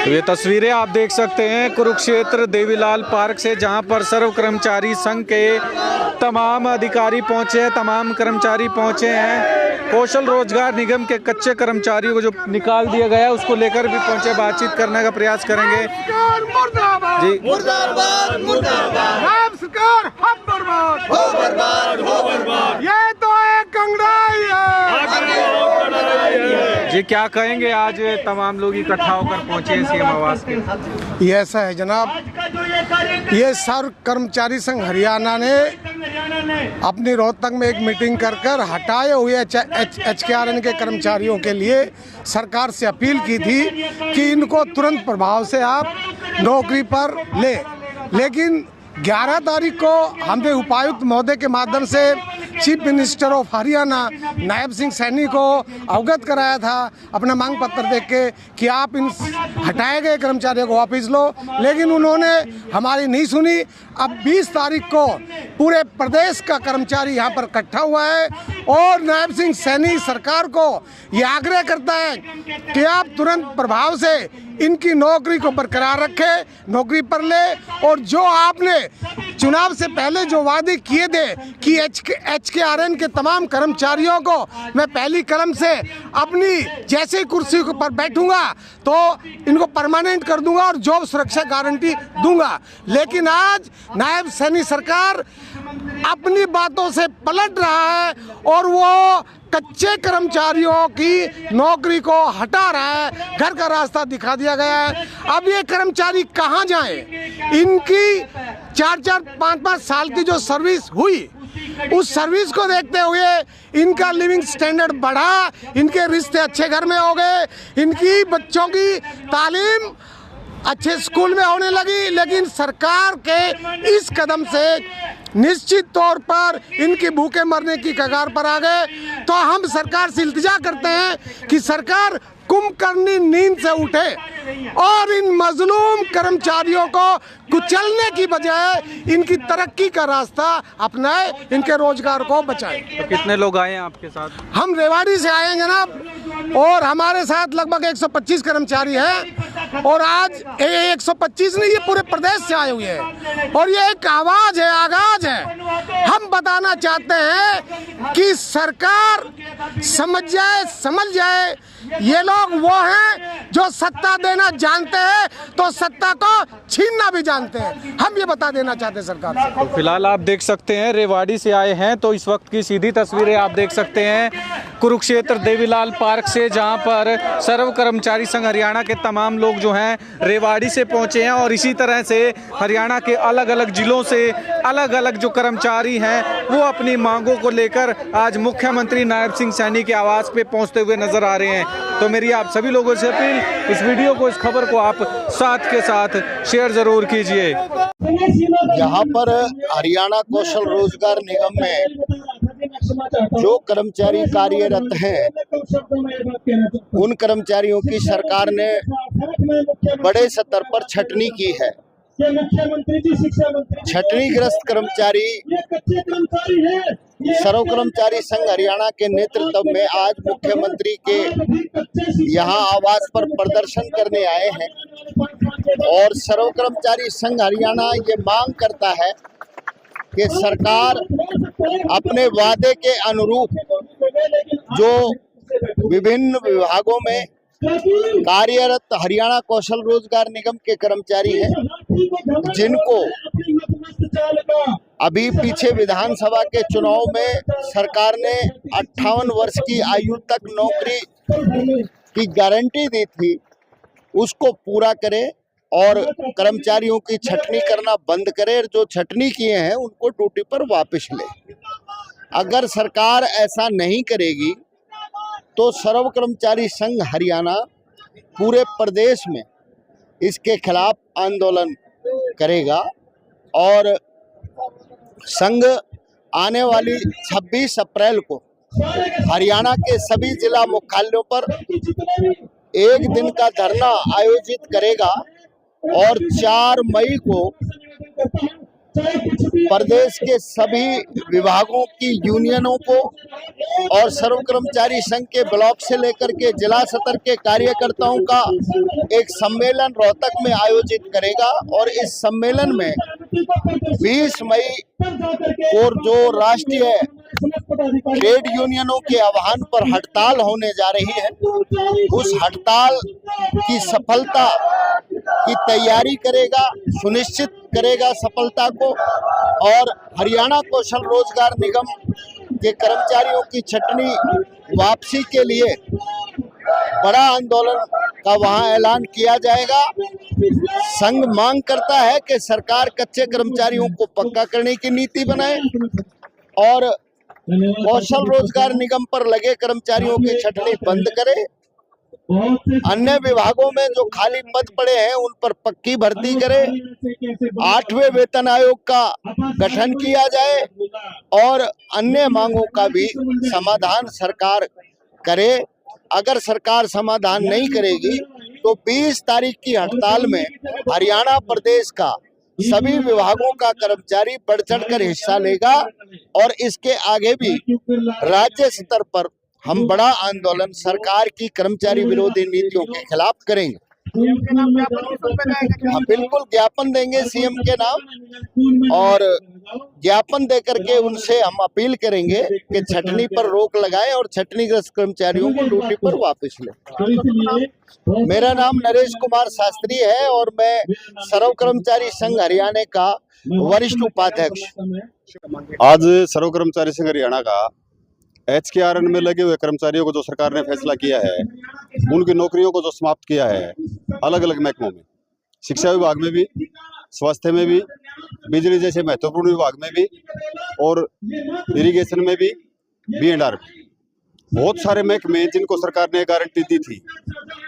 तो ये तस्वीरें आप देख सकते हैं कुरुक्षेत्र देवीलाल पार्क से, जहां पर सर्व कर्मचारी संघ के तमाम अधिकारी पहुंचे हैं, तमाम कर्मचारी पहुंचे हैं। कौशल रोजगार निगम के कच्चे कर्मचारियों को जो निकाल दिया गया है उसको लेकर भी पहुंचे, बातचीत करने का प्रयास करेंगे। जी मुर्दाबाद मुर्दाबाद, नायब सरकार हम बर्बाद हो बर्बाद हो बर्बाद, ये तो एक कंगड़ाई है। जी क्या कहेंगे, आज तमाम लोग इकट्ठा होकर पहुंचे हैं सीएम आवास के? ये ऐसा है जनाब, ये सर्व कर्मचारी संघ हरियाणा ने अपनी रोहतक में एक मीटिंग कर हटाए हुए HKRN के कर्मचारियों के लिए सरकार से अपील की थी कि इनको तुरंत प्रभाव से आप नौकरी पर ले। लेकिन 11 तारीख को हमने उपायुक्त महोदय के माध्यम से chief minister of Haryana Nayab Singh Saini को अवगत कराया था अपना मांग पत्र देख के कि आप इन हटाए गए कर्मचारियों को वापस लो, लेकिन उन्होंने हमारी नहीं सुनी। अब 20 तारीख को पूरे प्रदेश का कर्मचारी यहाँ पर इकट्ठा हुआ है और नायब सिंह सैनी सरकार को ये आग्रह करता है कि आप तुरंत प्रभाव से इनकी नौकरी को बरकरार रखें, नौकरी पर ले। और जो आपने चुनाव से पहले जो वादे किए थे कि HKRN के तमाम कर्मचारियों को मैं पहली कलम से अपनी जैसे कुर्सी पर बैठूंगा तो इनको परमानेंट कर दूंगा और जॉब सुरक्षा गारंटी दूंगा, लेकिन आज नायब सैनी सरकार अपनी बातों से पलट रहा है और वो कच्चे कर्मचारियों की नौकरी को हटा रहा है। घर का रास्ता दिखा दिया गया है। अब ये कर्मचारी कहाँ जाएं? इनकी 4-4, 5-5 साल की जो सर्विस हुई, उस सर्विस को देखते हुए इनका लिविंग स्टैंडर्ड बढ़ा, इनके रिश्ते अच्छे घर में हो गए, इनकी बच्चों की तालीम अच्छे स्कूल में होने लगी। लेकिन सरकार के इस कदम से निश्चित तौर पर इनकी भूखे मरने की कगार पर आ गए। तो हम सरकार से इल्तिजा करते हैं कि सरकार कुंभकर्णी नींद से उठे और इन मजलूम कर्मचारियों को कुचलने की बजाय इनकी तरक्की का रास्ता अपनाए, इनके रोजगार को बचाए। तो कितने लोग आए हैं आपके साथ? हम रेवाड़ी से आए हैं जनाब, और हमारे साथ लगभग 125 कर्मचारी हैं और आज 125 नहीं, ये पूरे प्रदेश से आए हुए हैं। और ये एक आवाज है, आगाज है। हम बताना चाहते हैं कि सरकार समझ जाए, ये लोग वो हैं जो सत्ता देना जानते हैं तो सत्ता को छीनना भी जानते हैं। हम ये बता देना चाहते हैं सरकार से। तो फिलहाल आप देख सकते हैं रेवाड़ी से आए हैं, तो इस वक्त की सीधी तस्वीरें आप देख सकते हैं कुरुक्षेत्र देवीलाल पार्क से, जहां पर सर्व कर्मचारी संघ हरियाणा के तमाम लोग जो हैं रेवाड़ी से पहुंचे हैं। और इसी तरह से हरियाणा के अलग अलग जिलों से अलग अलग जो कर्मचारी हैं वो अपनी मांगों को लेकर आज मुख्यमंत्री नायब सिंह सैनी के आवास पे पहुंचते हुए नजर आ रहे हैं। तो मेरी आप सभी लोगों से अपील, इस वीडियो को, इस खबर को आप साथ के साथ शेयर जरूर कीजिए। यहाँ पर हरियाणा कौशल रोजगार निगम में जो कर्मचारी कार्यरत हैं, उन कर्मचारियों की सरकार ने बड़े स्तर पर छटनी की है। छटनीग्रस्त कर्मचारी सर्व कर्मचारी संघ हरियाणा के नेतृत्व में आज मुख्यमंत्री के यहाँ आवास पर प्रदर्शन करने आए हैं। और सर्व कर्मचारी संघ हरियाणा ये मांग करता है कि सरकार अपने वादे के अनुरूप जो विभिन्न विभागों में कार्यरत हरियाणा कौशल रोजगार निगम के कर्मचारी हैं, जिनको अभी पीछे विधानसभा के चुनाव में सरकार ने 58 वर्ष की आयु तक नौकरी की गारंटी दी थी, उसको पूरा करे और कर्मचारियों की छटनी करना बंद करे। जो छटनी किए हैं उनको ड्यूटी पर वापस ले। अगर सरकार ऐसा नहीं करेगी तो सर्व कर्मचारी संघ हरियाणा पूरे प्रदेश में इसके खिलाफ आंदोलन करेगा। और संघ आने वाली 26 अप्रैल को हरियाणा के सभी जिला मुख्यालयों पर एक दिन का धरना आयोजित करेगा और 4 मई को प्रदेश के सभी विभागों की यूनियनों को और सर्व कर्मचारी संघ के ब्लॉक से लेकर के जिला स्तर के कार्यकर्ताओं का एक सम्मेलन रोहतक में आयोजित करेगा। और इस सम्मेलन में 20 मई को जो राष्ट्रीय ट्रेड यूनियनों के आह्वान पर हड़ताल होने जा रही है, उस हड़ताल की सफलता की तैयारी करेगा, सुनिश्चित करेगा सफलता को। और हरियाणा कौशल रोजगार निगम के कर्मचारियों की छटनी वापसी के लिए बड़ा आंदोलन का वहां ऐलान किया जाएगा। संघ मांग करता है कि सरकार कच्चे कर्मचारियों को पक्का करने की नीति बनाए और कौशल रोजगार निगम पर लगे कर्मचारियों की छटनी बंद करे। अन्य विभागों में जो खाली पद पड़े हैं उन पर पक्की भर्ती करे। 8वें वेतन आयोग का गठन किया जाए और अन्य मांगों का भी समाधान सरकार करे। अगर सरकार समाधान नहीं करेगी तो 20 तारीख की हड़ताल में हरियाणा प्रदेश का सभी विभागों का कर्मचारी बढ़ चढ़कर हिस्सा लेगा और इसके आगे भी राज्य स्तर पर हम बड़ा आंदोलन सरकार की कर्मचारी विरोधी नीतियों के खिलाफ करेंगे। हम बिल्कुल ज्ञापन देंगे सीएम के नाम और ज्ञापन देकर के उनसे हम अपील करेंगे कि छटनी पर रोक लगाएं और छटनीग्रस्त कर्मचारियों को ड्यूटी पर वापस लें। मेरा नाम नरेश कुमार शास्त्री है और मैं सर्व कर्मचारी संघ हरियाणा का वरिष्ठ उपाध्यक्ष। आज सर्व कर्मचारी संघ हरियाणा का HKRN में लगे हुए कर्मचारियों को जो सरकार ने फैसला किया है, उनकी नौकरियों को जो समाप्त किया है अलग अलग महकमों में, शिक्षा विभाग में भी, स्वास्थ्य में भी, बिजली जैसे महत्वपूर्ण विभाग में भी और इरिगेशन में भी, B&R में, बहुत सारे महकमे जिनको सरकार ने गारंटी दी थी।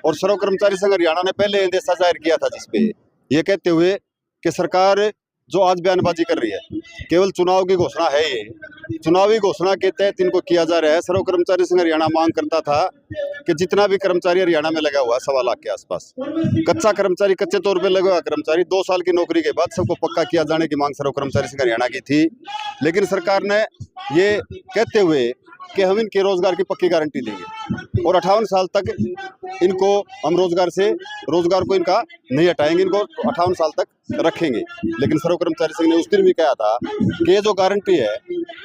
और सर्व कर्मचारी संघ हरियाणा ने पहले इंदेशा जाहिर किया था जिसपे ये कहते हुए कि सरकार जो आज बयानबाजी कर रही है केवल चुनाव की घोषणा है, ये चुनावी घोषणा के तहत इनको किया जा रहा है। सर्व कर्मचारी संघ हरियाणा मांग करता था कि जितना भी कर्मचारी हरियाणा में लगा हुआ है 1.25 लाख के आसपास, कच्चा कर्मचारी, कच्चे तौर पे लगा हुआ कर्मचारी 2 साल की नौकरी के बाद सबको पक्का किया जाने की मांग सर्व कर्मचारी संघ हरियाणा की थी। लेकिन सरकार ने ये कहते हुए कि हम इनके रोजगार की पक्की गारंटी देंगे और 58 साल तक इनको हम रोजगार को इनका नहीं हटाएंगे, इनको 58 साल तक रखेंगे। लेकिन सर्व कर्मचारी संघ ने उस दिन भी कहा था कि ये जो गारंटी है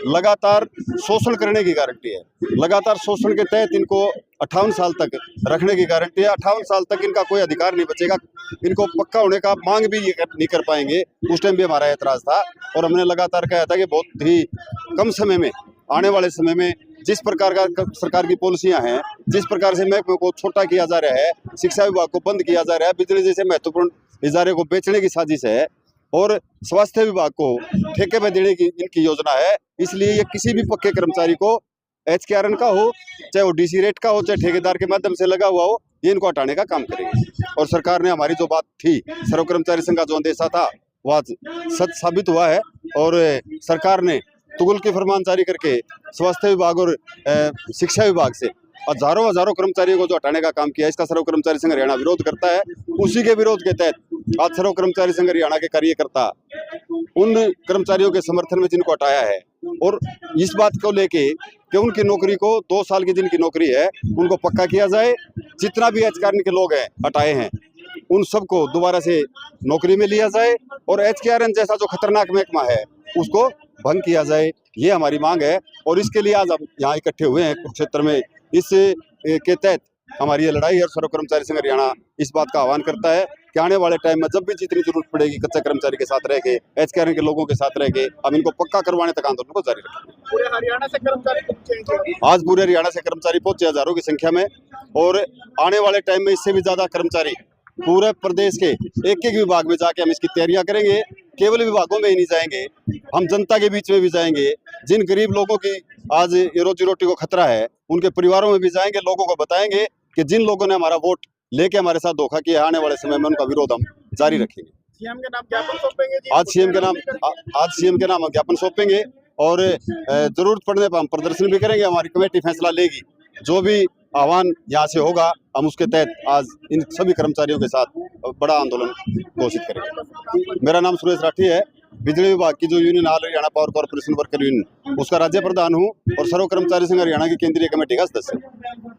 लगातार शोषण करने की गारंटी है, लगातार शोषण के तहत इनको 58 साल तक रखने की गारंटी है। 58 साल तक इनका कोई अधिकार नहीं बचेगा, इनको पक्का होने का मांग भी ये नहीं कर पाएंगे। उस टाइम भी हमारा एतराज था और हमने लगातार कहा था कि बहुत ही कम समय में, आने वाले समय में जिस प्रकार का सरकार की पॉलिसियां हैं, जिस प्रकार से महकमे को छोटा किया जा रहा है, शिक्षा विभाग को बंद किया जा रहा है, बिजली जैसे महत्वपूर्ण इजारे को बेचने की साजिश है और स्वास्थ्य विभाग को ठेके पे देने की इनकी योजना है। इसलिए ये किसी भी पक्के कर्मचारी को HKRN का हो, चाहे वो DC रेट का हो, चाहे ठेकेदार के माध्यम से लगा हुआ हो, ये इनको हटाने का काम करेंगे। और सरकार ने हमारी जो बात थी, सर्व कर्मचारी संघ का जो अंदेशा था वह सच साबित हुआ है और सरकार ने तुगल की फरमान जारी करके स्वास्थ्य विभाग और शिक्षा विभाग से हजारों कर्मचारियों को जो हटाने का काम किया, इसका सर्व कर्मचारी संघ हरियाणा विरोध करता है। उसी के विरोध के तहत आज सर्व कर्मचारी संघ हरियाणा के कार्यकर्ता उन कर्मचारियों के समर्थन में जिनको हटाया है और इस बात को लेके कि उनकी नौकरी को 2 साल की जिनकी नौकरी है उनको पक्का किया जाए। जितना भी HKRN के लोग हैं हटाए हैं उन सबको दोबारा से नौकरी में लिया जाए और HKRN जैसा जो खतरनाक महकमा है उसको भंग किया जाए, ये हमारी मांग है। और इसके लिए आज हम यहाँ इकट्ठे हुए हैं कुरुक्षेत्र में। इस के तहत हमारी ये लड़ाई है और सर्व कर्मचारी संघ हरियाणा इस बात का आह्वान करता है कि आने वाले टाइम में जब भी जितनी जरूरत पड़ेगी कच्चे कर्मचारी के साथ रह के, HKRN के लोगों के साथ रह के हम इनको पक्का करवाने तक आंदोलन को जारी रखेंगे। पूरे हरियाणा से कर्मचारी पहुंचे, आज पूरे हरियाणा से कर्मचारी पहुंचे हजारों की संख्या में और आने वाले टाइम में इससे भी ज्यादा कर्मचारी पूरे प्रदेश के एक एक विभाग में जाके हम इसकी तैयारियां करेंगे। केवल विभागों में ही नहीं जाएंगे, हम जनता के बीच में भी जाएंगे। जिन गरीब लोगों की आज ये रोजी रोटी को खतरा है उनके परिवारों में भी जाएंगे, लोगों को बताएंगे कि जिन लोगों ने हमारा वोट लेके हमारे साथ धोखा किया, आने वाले समय में उनका विरोध हम जारी रखेंगे। सीएम के नाम ज्ञापन सौंपेंगे जी? आज सीएम के नाम हम ज्ञापन सौंपेंगे और जरूरत पड़ने पर हम प्रदर्शन भी करेंगे। हमारी कमेटी फैसला लेगी, जो भी आह्वान यहाँ से होगा हम उसके तहत आज इन सभी कर्मचारियों के साथ बड़ा आंदोलन घोषित करेंगे। मेरा नाम सुरेश राठी है बिजली विभाग की जो union all Haryana power corporation worker union, उसका राज्य प्रधान हूँ और सर्व कर्मचारी संघ हरियाणा की केंद्रीय कमेटी का सदस्य हूँ।